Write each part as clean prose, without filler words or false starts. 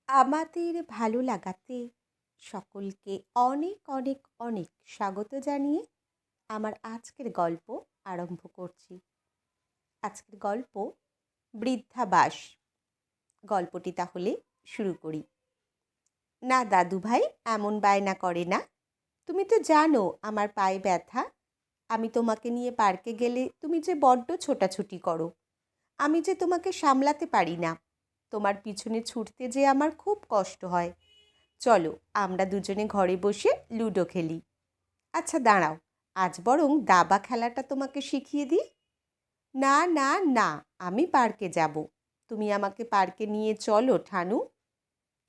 আমাদের ভালো লাগাতে সকলকে অনেক অনেক অনেক স্বাগত জানিয়ে আমার আজকের গল্প আরম্ভ করছি। আজকের গল্প বৃদ্ধাবাস। গল্পটি তাহলে শুরু করি। না দাদু ভাই, এমন বায়না করে না। তুমি তো জানো আমার পায়ে ব্যথা। আমি তোমাকে নিয়ে পার্কে গেলে তুমি যে বড্ড ছোটাছুটি করো। আমি যে তোমাকে সামলাতে পারি না। তোমার পিছনে ছুটতে যে আমার খুব কষ্ট হয়। চলো আমরা দুজনে ঘরে বসে লুডো খেলি। আচ্ছা দাঁড়াও, আজ বরং দাবা খেলাটা তোমাকে শিখিয়ে দিই। না না না, আমি পার্কে যাব। তুমি আমাকে পার্কে নিয়ে চলো ঠানু।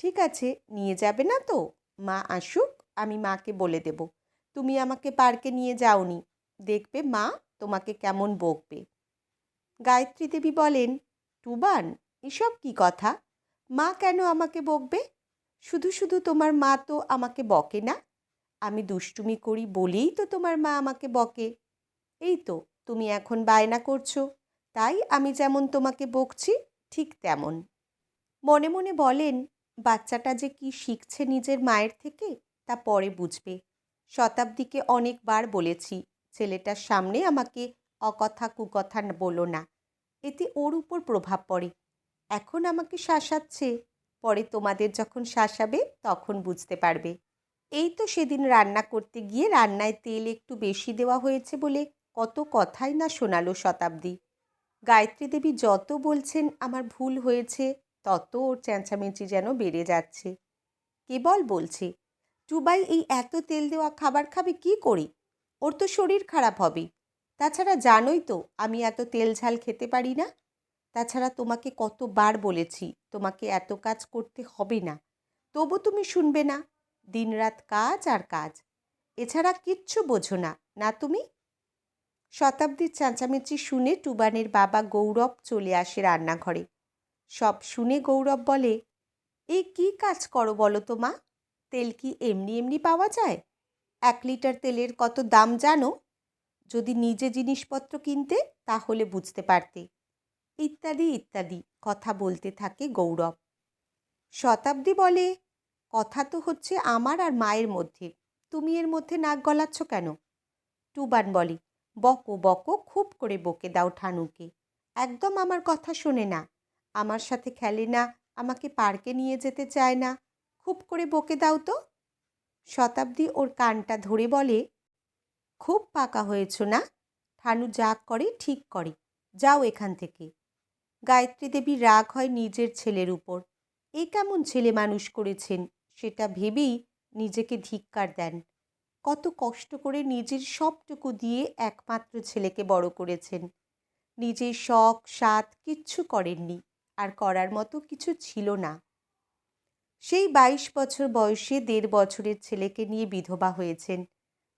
ঠিক আছে, নিয়ে যাবে না তো? মা আসুক, আমি মাকে বলে দেব তুমি আমাকে পার্কে নিয়ে যাওনি। দেখবে মা তোমাকে কেমন বকবে। গায়ত্রী দেবী বলেন, টুবান, এসব কি কথা? মা কেন আমাকে বকবে? শুধু শুধু তোমার মা তো আমাকে বকে না। আমি দুষ্টুমি করি বলেই তো তোমার মা আমাকে বকে। এই তো তুমি এখন বায়না করছো, তাই আমি যেমন তোমাকে বকছি ঠিক তেমন। মনে মনে বলেন, বাচ্চাটা যে কি শিখছে নিজের মায়ের থেকে তা পরে বুঝবে। শতাব্দীকে অনেকবার বলেছি, ছেলেটার সামনে আমাকে অকথা কুকথা বলো না, এতে ওর উপর প্রভাব পড়ে। এখন আমাকে শাসাচ্ছে, পরে তোমাদের যখন শাসাবে তখন বুঝতে পারবে। এই তো সেদিন রান্না করতে গিয়ে রান্নায় তেল একটু বেশি দেওয়া হয়েছে বলে কত কথাই না শোনালো শতাব্দী। গায়ত্রী দেবী যত বলছেন আমার ভুল হয়েছে, তত ওর চেঁচামেচি যেন বেড়ে যাচ্ছে। কেবল বলছে, টুবাই এই এত তেল দেওয়া খাবার খাবে কি করে? ওর তো শরীর খারাপ হবে। তাছাড়া জানোই তো আমি এত তেল ঝাল খেতে পারি না। তাছাড়া তোমাকে কতবার বলেছি তোমাকে এত কাজ করতে হবে না, তবু তুমি শুনবে না। দিনরাত কাজ আর কাজ, এছাড়া কিচ্ছু বোঝো না, না তুমি? শতাব্দীর চেঁচামেচি শুনে টুবানের বাবা গৌরব চলে আসে রান্নাঘরে। সব শুনে গৌরব বলে, এই কী কাজ করো বলো তো মা? তেল কি এমনি এমনি পাওয়া যায়? 1 লিটার তেলের কত দাম জানো? যদি নিজে জিনিসপত্র কিনতে তাহলে বুঝতে পারতে। ইত্যাদি ইত্যাদি কথা বলতে থাকে গৌরব। শতাব্দী বলে, কথা তো হচ্ছে আমার আর মায়ের মধ্যে, তুমি এর মধ্যে নাক গলাচ্ছ কেন? টুবান বলে, বকো বকো, খুব করে বকে দাও ঠানুকে। একদম আমার কথা শোনে না, আমার সাথে খেলে না, আমাকে পার্কে নিয়ে যেতে চায় না। খুব করে বকে দাও তো। শতাব্দী ওর কানটা ধরে বলে, খুব পাকা হয়েছ না? ঠানু যা করে ঠিক করে, যাও এখান থেকে। গায়ত্রী দেবীর রাগ হয় নিজের ছেলের উপর। এ কেমন ছেলে মানুষ করেছেন সেটা ভেবেই নিজেকে ধিক্কার দেন। কত কষ্ট করে নিজের সবটুকু দিয়ে একমাত্র ছেলেকে বড় করেছেন। নিজের শখ সাধ কিচ্ছু করেননি, আর করার মতো কিছু ছিল না। সেই 22 বছর বয়সে 1.5 বছরের ছেলেকে নিয়ে বিধবা হয়েছেন।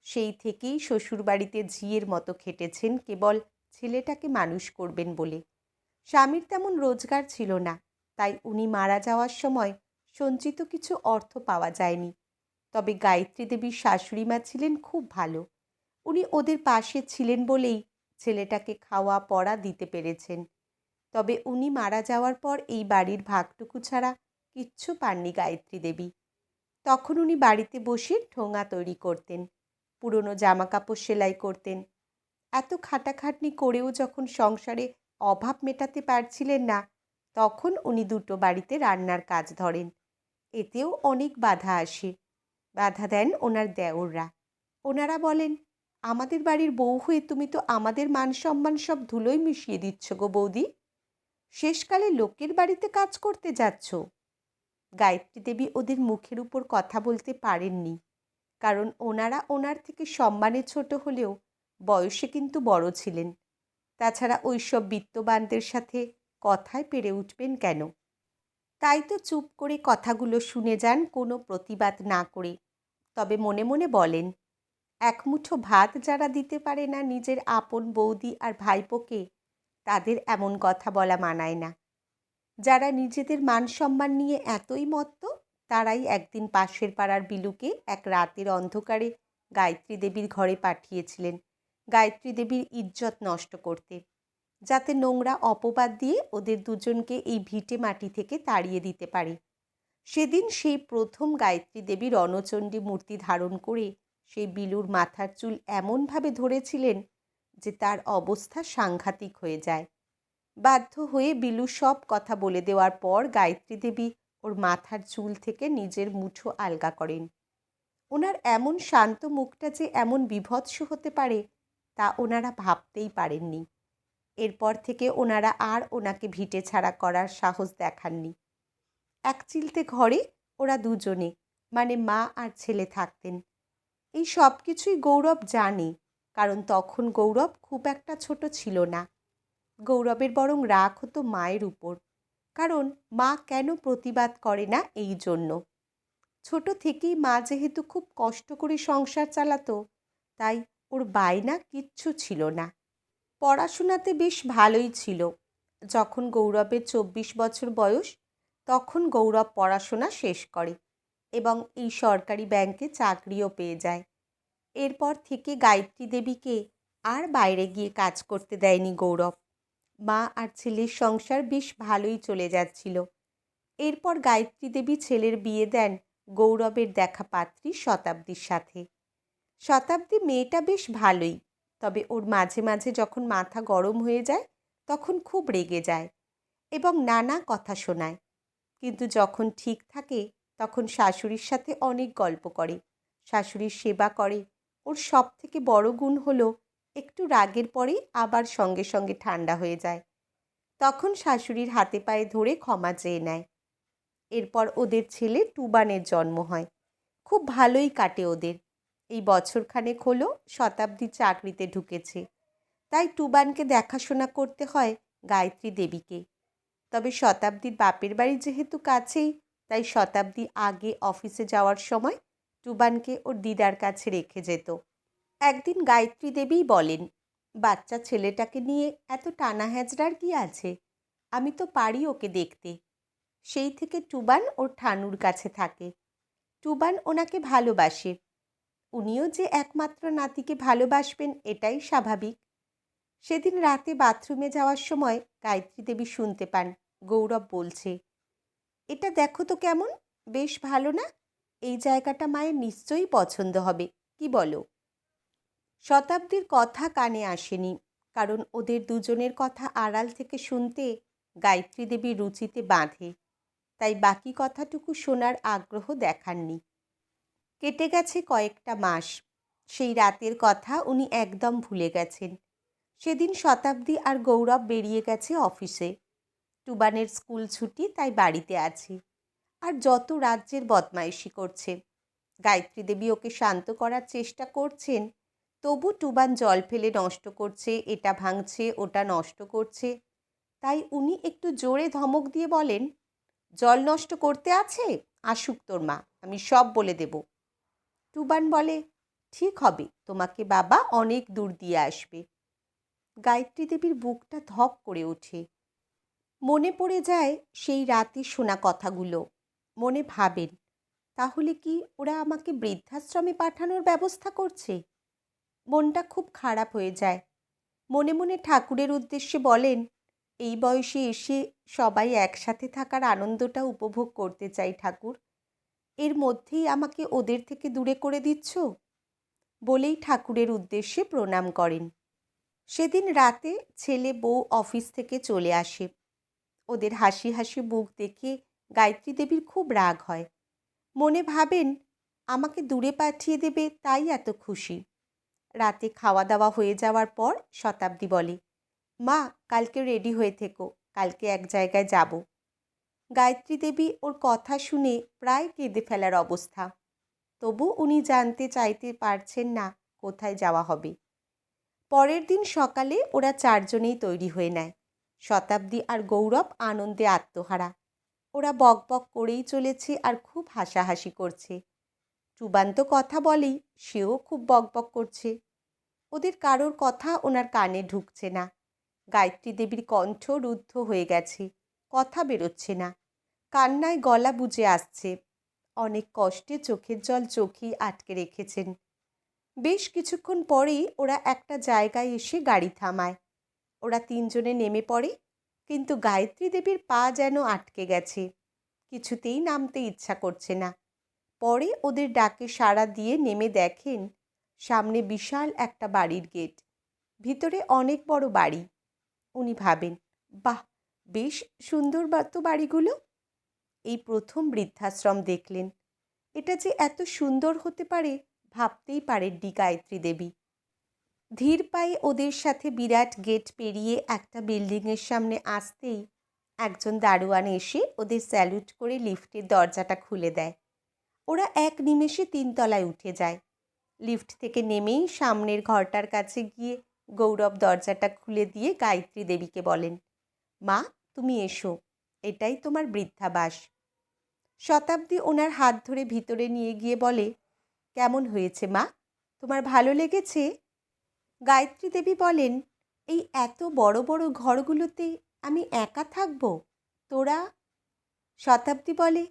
সেই থেকেই শ্বশুরবাড়িতে ঝিয়ের মতো খেটেছেন কেবল ছেলেটাকে মানুষ করবেন বলে। স্বামীর তেমন রোজগার ছিল না, তাই উনি মারা যাওয়ার সময় সঞ্চিত কিছু অর্থ পাওয়া যায়নি। তবে গায়ত্রী দেবীর শাশুড়িমা ছিলেন খুব ভালো। উনি ওদের পাশে ছিলেন বলেই ছেলেটাকে খাওয়া পড়া দিতে পেরেছেন। তবে উনি মারা যাওয়ার পর এই বাড়ির ভাগটুকু ছাড়া কিচ্ছু পাননি গায়ত্রী দেবী। তখন উনি বাড়িতে বসে ঠোঙা তৈরি করতেন, পুরনো জামাকাপড় সেলাই করতেন। এত খাটাখাটনি করেও যখন সংসারে অভাব মেটাতে পারছিলেন না, তখন উনি দুটো বাড়িতে রান্নার কাজ ধরেন। এতেও অনেক বাধা আসে। বাধা দেন ওনার দেওররা। ওনারা বলেন, আমাদের বাড়ির বউ হয়ে তুমি তো আমাদের মান সম্মান সব ধুলোয় মিশিয়ে দিচ্ছ গো বৌদি। শেষকালে লোকের বাড়িতে কাজ করতে যাচ্ছ। গায়ত্রী দেবী ওদের মুখের উপর কথা বলতে পারেননি, কারণ ওনারা ওনার থেকে সম্মানে ছোট হলেও বয়সে কিন্তু বড় ছিলেন। তাছাড়া ওইসব বিত্তবানদের সাথে কথায় পেরে উঠবেন কেন? তাই তো চুপ করে কথাগুলো শুনে যান, কোনো প্রতিবাদ না করে। তবে মনে মনে বলেন, এক মুঠো ভাত যারা দিতে পারে না নিজের আপন বৌদি আর ভাইপোকে, তাদের এমন কথা বলা মানায় না। যারা নিজেদের মান সম্মান নিয়ে এতই মত্ত, তারাই একদিন পাশের পাড়ার বিলুকে এক রাতের অন্ধকারে গায়ত্রী দেবীর ঘরে পাঠিয়েছিলেন গায়ত্রী দেবীর ইজ্জত নষ্ট করতে, যাতে নোংরা অপবাদ দিয়ে ওদের দুজনকে এই ভিটে মাটি থেকে তাড়িয়ে দিতে পারে। সেদিন সেই প্রথম গায়ত্রী দেবী রণচণ্ডী মূর্তি ধারণ করে সেই বিলুর মাথার চুল এমনভাবে ধরেছিলেন যে তার অবস্থা সাংঘাতিক হয়ে যায়। বাধ্য হয়ে বিলু সব কথা বলে দেওয়ার পর গায়ত্রী দেবী ওর মাথার চুল থেকে নিজের মুঠো আলগা করেন। ওনার এমন শান্ত মুখটা যে এমন বীভৎস হতে পারে তা ওনারা ভাবতেই পারেননি। এরপর থেকে ওনারা আর ওনাকে ভিটে ছাড়া করার সাহস দেখাননি। এক চিলতে ঘরে ওরা দুজনে, মানে মা আর ছেলে থাকতেন। এই সব কিছুই গৌরব জানে, কারণ তখন গৌরব খুব একটা ছোট ছিল না। গৌরবের বরং রাগ হতো মায়ের উপর, কারণ মা কেন প্রতিবাদ করে না এই জন্য। ছোট থেকেই মা যেহেতু খুব কষ্ট করে সংসার চালাতো, তাই ওর বায়না কিচ্ছু ছিল না। পড়াশোনাতে বেশ ভালোই ছিল। যখন গৌরবের 24 বছর বয়স, তখন গৌরব পড়াশোনা শেষ করে এবং এই সরকারি ব্যাংকে চাকরিও পেয়ে যায়। এরপর থেকে গায়ত্রী দেবীকে আর বাইরে গিয়ে কাজ করতে দেয়নি গৌরব। মা আর ছেলের সংসার বেশ ভালোই চলে যাচ্ছিল। এরপর গায়ত্রী দেবী ছেলের বিয়ে দেন গৌরবের দেখা পাত্রী শতাব্দীর সাথে। শতাব্দী মেয়েটা বেশ ভালোই, তবে ওর মাঝে মাঝে যখন মাথা গরম হয়ে যায় তখন খুব রেগে যায় এবং নানা কথা শোনায়। কিন্তু যখন ঠিক থাকে তখন শাশুড়ির সাথে অনেক গল্প করে, শাশুড়ির সেবা করে। ওর সব থেকে বড় গুণ হলো একটু রাগের পরেই আবার সঙ্গে সঙ্গে ঠান্ডা হয়ে যায়। তখন শাশুড়ির হাতে পায়ে ধরে ক্ষমা চেয়ে নেয়। এরপর ওদের ছেলে টুবানের জন্ম হয়। খুব ভালোই কাটে ওদের। এই বছরখানেক হলো শতাব্দী চাকরিতে ঢুকেছে, তাই টুবানকে দেখাশোনা করতে হয় গায়ত্রী দেবীকে। তবে শতাব্দীর বাপের বাড়ি যেহেতু কাছেই, তাই শতাব্দী আগে অফিসে যাওয়ার সময় টুবানকে ওর দিদার কাছে রেখে যেত। একদিন গায়ত্রী দেবীই বলেন, বাচ্চা ছেলেটাকে নিয়ে এত টানা হ্যাজড়ার কি আছে, আমি তো পারি ওকে দেখতে। সেই থেকে টুবান ওর ঠানুর কাছে থাকে। টুবান ওনাকে ভালোবাসে। উনিও যে একমাত্র নাতিকে ভালোবাসবেন এটাই স্বাভাবিক। সেদিন রাতে বাথরুমে যাওয়ার সময় গায়ত্রী দেবী শুনতে পান গৌরব বলছে, এটা দেখো তো কেমন, বেশ ভালো না? এই জায়গাটা মায়ের নিশ্চয়ই পছন্দ হবে, কি বলো? শতাব্দীর কথা কানে আসেনি, কারণ ওদের দুজনের কথা আড়াল থেকে শুনতে গায়ত্রী দেবীর রুচিতে বাঁধে, তাই বাকি কথাটুকু শোনার আগ্রহ দেখাননি। কেটে গেছে কয়েকটা মাস। সেই রাতের কথা উনি একদম ভুলে গেছেন। সেদিন শতাব্দী আর গৌরব বেরিয়ে গেছে অফিসে। টুবানের স্কুল ছুটি, তাই বাড়িতে আছে। আর যত রাজ্যের বদমাইশি করছে। গায়ত্রী দেবী ওকে শান্ত করার চেষ্টা করছেন, তবু টুবান জল ফেলে নষ্ট করছে, এটা ভাঙছে ওটা নষ্ট করছে। তাই উনি একটু জোরে ধমক দিয়ে বলেন, জল নষ্ট করতে আছে, আসুক তোর মা, আমি সব বলে দেব। টুবান বলে, ঠিক হবে, তোমাকে বাবা অনেক দূর দিয়ে আসবে। গায়ত্রী দেবীর বুকটা ধপ করে ওঠে। মনে পড়ে যায় সেই রাতে শোনা কথাগুলো। মনে ভাবেন, তাহলে কি ওরা আমাকে বৃদ্ধাশ্রমে পাঠানোর ব্যবস্থা করছে? মনটা খুব খারাপ হয়ে যায়। মনে মনে ঠাকুরের উদ্দেশ্যে বলেন, এই বয়সে এসে সবাই একসাথে থাকার আনন্দটা উপভোগ করতে চাই ঠাকুর, এর মধ্যেই আমাকে ওদের থেকে দূরে করে দিচ্ছ? বলেই ঠাকুরের উদ্দেশ্যে প্রণাম করেন। সেদিন রাতে ছেলে বউ অফিস থেকে চলে আসে। ওদের হাসি হাসি মুখ দেখে গায়ত্রী দেবীর খুব রাগ হয়। মনে ভাবেন, আমাকে দূরে পাঠিয়ে দেবে তাই এত খুশি। রাতে খাওয়া দাওয়া হয়ে যাওয়ার পর শতাব্দী বলে, মা কালকে রেডি হয়ে থেকো, কালকে এক জায়গায় যাব। গায়ত্রী দেবী ওর কথা শুনে প্রায় কেঁদে ফেলার অবস্থা। তবু উনি জানতে চাইতে পারছেন না কোথায় যাওয়া হবে। পরের দিন সকালে ওরা চারজনেই তৈরি হয়ে নেয়। শতাব্দী আর গৌরব আনন্দে আত্মহারা। ওরা বক বক করেই চলেছে আর খুব হাসাহাসি করছে। টুবান তো কথা বলেই, সেও খুব বক বক করছে। ওদের কারোর কথা ওনার কানে ঢুকছে না। গায়ত্রী দেবীর কণ্ঠ রুদ্ধ হয়ে গেছে, কথা বেরোচ্ছে না, কান্নায় গলা বুজে আসছে। অনেক কষ্টে চোখের জল চোখেই আটকে রেখেছেন। বেশ কিছুক্ষণ পরেই ওরা একটা জায়গায় এসে গাড়ি থামায়। ওরা তিনজনে নেমে পড়ে, কিন্তু গায়ত্রী দেবীর পা যেন আটকে গেছে। কিছুতেই নামতে ইচ্ছা করছে না। পরে ওদের ডাকে সাড়া দিয়ে নেমে দেখেন সামনে বিশাল একটা বাড়ির গেট, ভিতরে অনেক বড় বাড়ি। উনি ভাবেন, বাহ, বেশ সুন্দর তো বাড়িগুলো। এই প্রথম বৃদ্ধাশ্রম দেখলেন। এটা যে এত সুন্দর হতে পারে ভাবতেই পারেননি গায়ত্রী দেবী। ধীর পায়ে ওদের সাথে বিরাট গেট পেরিয়ে একটা বিল্ডিংয়ের সামনে আসতেই একজন দারোয়ান এসে ওদের স্যালুট করে লিফটের দরজাটা খুলে দেয়। ওরা এক নিমেষে 3 তলায় উঠে যায়। লিফট থেকে নেমেই সামনের ঘরটার কাছে গিয়ে গৌরব দরজাটা খুলে দিয়ে গায়ত্রী দেবীকে বলেন, মা, তুমি এসো, এটাই তোমার বৃদ্ধাবাস। শতাব্দী ওনার হাত ধরে ভিতরে নিয়ে গিয়ে বলে, কেমন হয়েছে মা, তোমার ভালো লেগেছে? গায়ত্রী দেবী বলেন, এই এত বড় বড় ঘরগুলোতে আমি একা থাকব? তোরা? শতাব্দী বলে,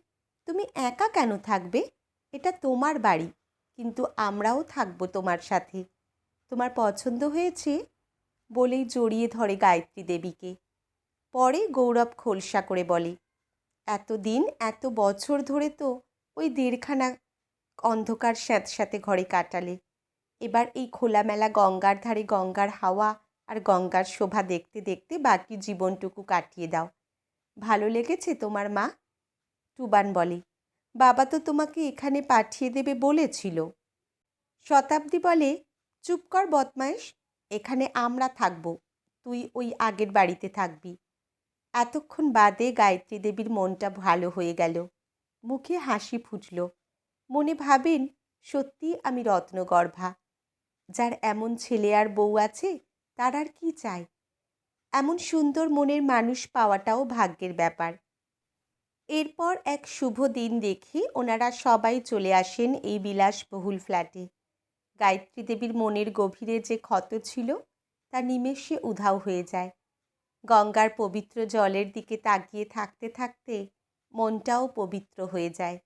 তুমি একা কেন থাকবে? এটা তোমার বাড়ি, কিন্তু আমরাও থাকবো তোমার সাথে। তোমার পছন্দ হয়েছে? বলেই জড়িয়ে ধরে গায়ত্রী দেবীকে। পরে গৌরব খোলসা করে বলে, এতদিন এত বছর ধরে তো ওই 1.5খানা অন্ধকার স্যাঁতস্যাঁতে ঘরে কাটালে। এবার এই খোলামেলা গঙ্গার ধারে গঙ্গার হাওয়া আর গঙ্গার শোভা দেখতে দেখতে বাকি জীবনটুকু কাটিয়ে দাও। ভালো লেগেছে তোমার মা? টুবান বলে, বাবা তো তোমাকে এখানে পাঠিয়ে দেবে বলেছিল। শতাব্দী বলে, চুপ কর বদমাইশ, এখানে আমরা থাকবো, তুই ওই আগের বাড়িতে থাকবি। এতক্ষণ বাদে গায়ত্রী দেবীর মনটা ভালো হয়ে গেল। মুখে হাসি ফুটল। মনে ভাবেন, সত্যি আমি রত্নগর্ভা। যার এমন ছেলে আর বউ আছে তার আর কি চাই? এমন সুন্দর মনের মানুষ পাওয়াটাও ভাগ্যের ব্যাপার। এরপর এক শুভ দিন দেখে ওনারা সবাই চলে আসেন এই বিলাসবহুল ফ্ল্যাটে। গায়ত্রী দেবীর মনের গভীরে যে ক্ষত ছিল তা নিমেষে উধাও হয়ে যায়। গঙ্গার পবিত্র জলের দিকে তাকিয়ে থাকতে থাকতে মনটাও পবিত্র হয়ে যায়।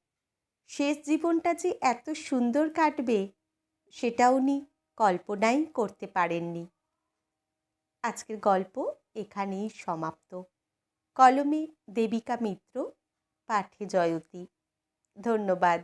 শেষ জীবনটা যে এত সুন্দর কাটবে সেটা উনি কল্পনাই করতে পারেননি। আজকের গল্প এখানেই সমাপ্ত। কলমে দেবিকা মিত্র, পাঠে জয়তী। ধন্যবাদ।